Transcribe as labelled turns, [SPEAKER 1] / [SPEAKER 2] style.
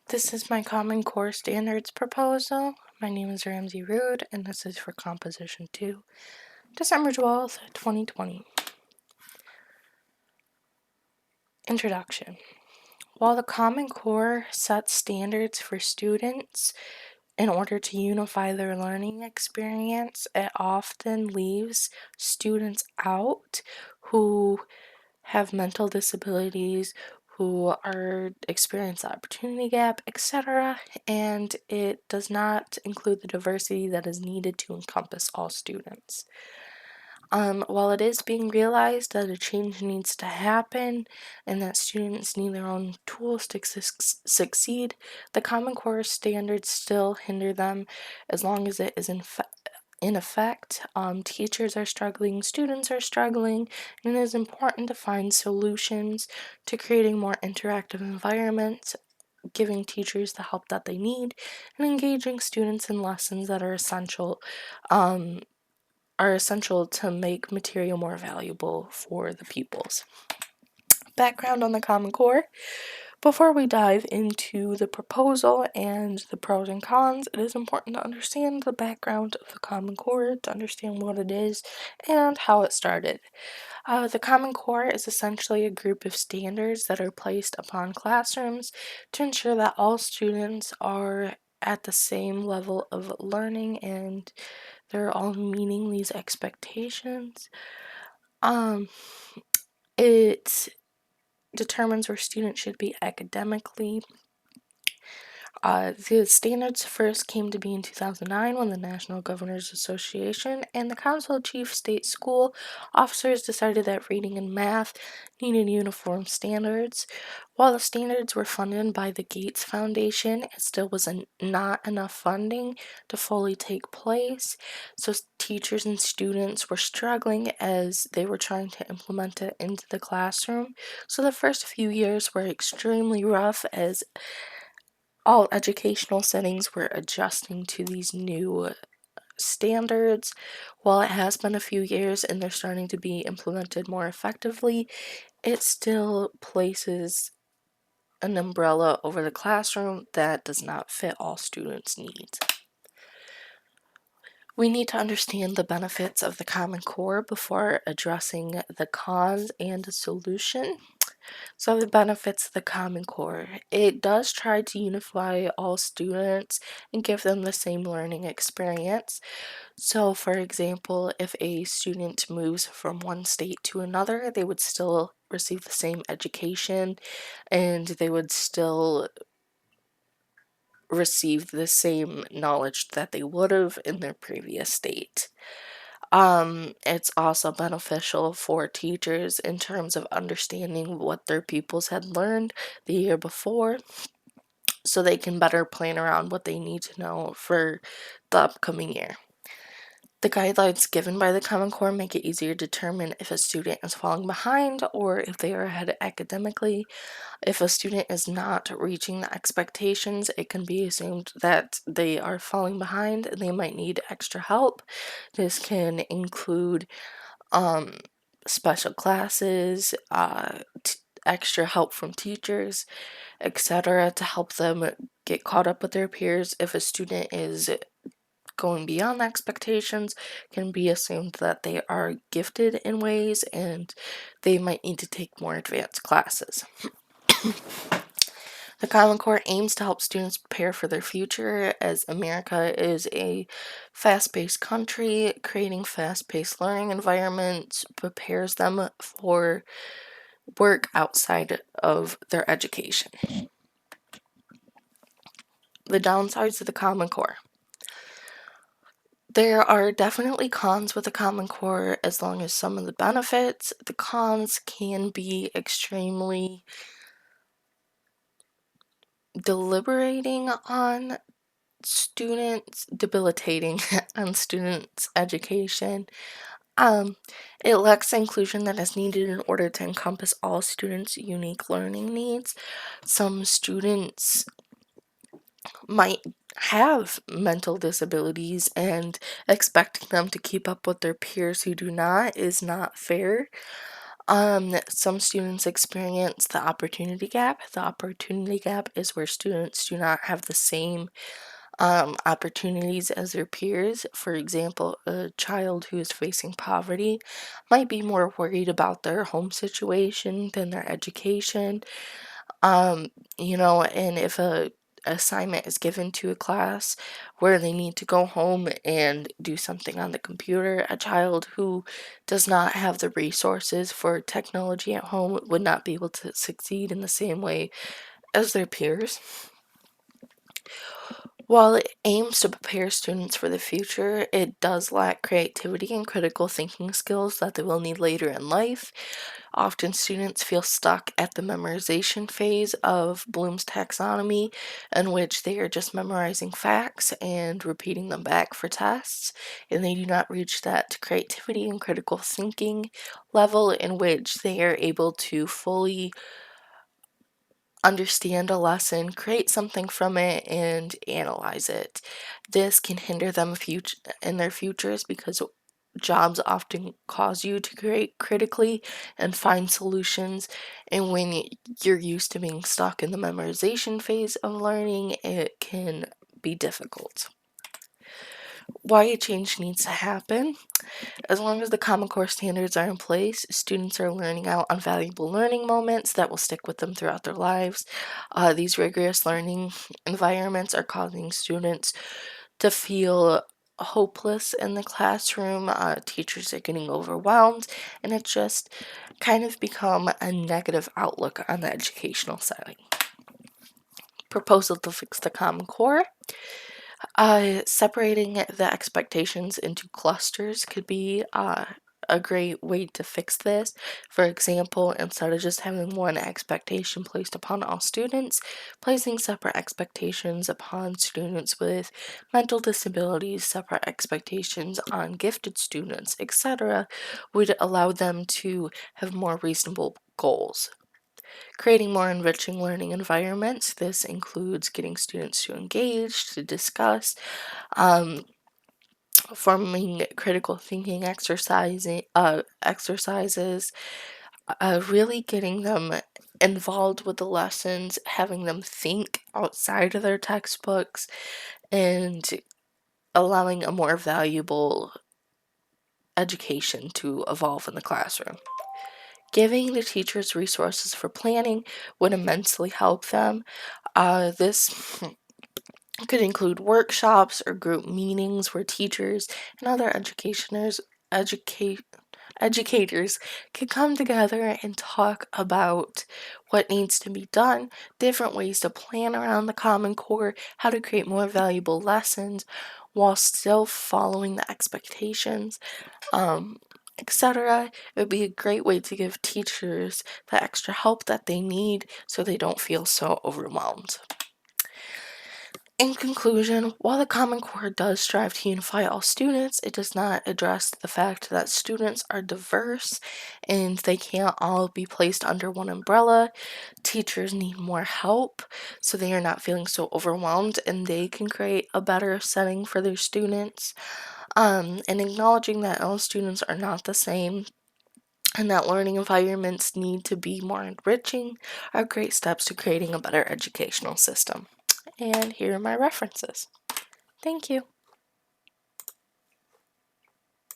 [SPEAKER 1] This is my Common Core Standards proposal. My name is Ramsey Rood, and this is for Composition 2, December 12th, 2020. Introduction. While the Common Core sets standards for students in order to unify their learning experience, it often leaves students out who have mental disabilities, who are experience the opportunity gap, etc., and it does not include the diversity that is needed to encompass all students. While it is being realized that a change needs to happen and that students need their own tools to succeed, the Common Core standards still hinder them as long as it is in effect. Teachers are struggling, students are struggling, and it is important to find solutions to creating more interactive environments, giving teachers the help that they need, and engaging students in lessons that are essential to make material more valuable for the pupils. Background on the Common Core. Before we dive into the proposal and the pros and cons, it is important to understand the background of the Common Core, to understand what it is and how it started. The Common Core is essentially a group of standards that are placed upon classrooms to ensure that all students are at the same level of learning and they're all meeting these expectations. It determines where students should be academically. The standards first came to be in 2009 when the National Governors Association and the Council of Chief State School Officers decided that reading and math needed uniform standards. While the standards were funded by the Gates Foundation, it still wasn't not enough funding to fully take place, so teachers and students were struggling as they were trying to implement it into the classroom. So the first few years were extremely rough as all educational settings were adjusting to these new standards. While it has been a few years and they're starting to be implemented more effectively, it still places an umbrella over the classroom that does not fit all students' needs. We need to understand the benefits of the Common Core before addressing the cons and the solution. So the benefits of the Common Core. It does try to unify all students and give them the same learning experience. So for example, if a student moves from one state to another, they would still receive the same education and they would still receive the same knowledge that they would have in their previous state. It's also beneficial for teachers in terms of understanding what their pupils had learned the year before so they can better plan around what they need to know for the upcoming year. The guidelines given by the Common Core make it easier to determine if a student is falling behind or if they are ahead academically. If a student is not reaching the expectations, it can be assumed that they are falling behind and they might need extra help. This can include special classes, extra help from teachers, etc., to help them get caught up with their peers. If a student is going beyond expectations, can be assumed that they are gifted in ways and they might need to take more advanced classes. The Common Core aims to help students prepare for their future as America is a fast-paced country. Creating fast-paced learning environments prepares them for work outside of their education. The downsides of the Common Core. There are definitely cons with the Common Core as long as some of the benefits. The cons can be extremely debilitating on students' education. It lacks the inclusion that is needed in order to encompass all students' unique learning needs. Some students might have mental disabilities, and expecting them to keep up with their peers who do not is not fair. Some students experience the opportunity gap. The opportunity gap is where students do not have the same opportunities as their peers. For example, a child who is facing poverty might be more worried about their home situation than their education. Um, and if a assignment is given to a class where they need to go home and do something on the computer, a child who does not have the resources for technology at home would not be able to succeed in the same way as their peers. While it aims to prepare students for the future, it does lack creativity and critical thinking skills that they will need later in life. Often, students feel stuck at the memorization phase of Bloom's taxonomy, in which they are just memorizing facts and repeating them back for tests, and they do not reach that creativity and critical thinking level in which they are able to fully understand a lesson, create something from it, and analyze it. This can hinder them in their futures because jobs often cause you to create critically and find solutions. And when you're used to being stuck in the memorization phase of learning, it can be difficult. Why a change needs to happen? As long as the Common Core standards are in place, students are learning out on valuable learning moments that will stick with them throughout their lives. These rigorous learning environments are causing students to feel hopeless in the classroom. Teachers are getting overwhelmed, and it's just kind of become a negative outlook on the educational setting. Proposal to fix the Common Core. Separating the expectations into clusters could be a great way to fix this. For example, instead of just having one expectation placed upon all students, placing separate expectations upon students with mental disabilities, separate expectations on gifted students, etc., would allow them to have more reasonable goals. Creating more enriching learning environments. This includes getting students to engage, to discuss, um, forming critical thinking exercises, really getting them involved with the lessons, having them think outside of their textbooks, and allowing a more valuable education to evolve in the classroom. Giving the teachers resources for planning would immensely help them. This could include workshops or group meetings where teachers and other educa- educators can come together and talk about what needs to be done, different ways to plan around the Common Core, how to create more valuable lessons while still following the expectations, etc. It would be a great way to give teachers the extra help that they need so they don't feel so overwhelmed. In conclusion, while the Common Core does strive to unify all students, it does not address the fact that students are diverse and they can't all be placed under one umbrella. Teachers need more help so they are not feeling so overwhelmed and they can create a better setting for their students. And acknowledging that all students are not the same and that learning environments need to be more enriching are great steps to creating a better educational system. And here are my references. Thank you.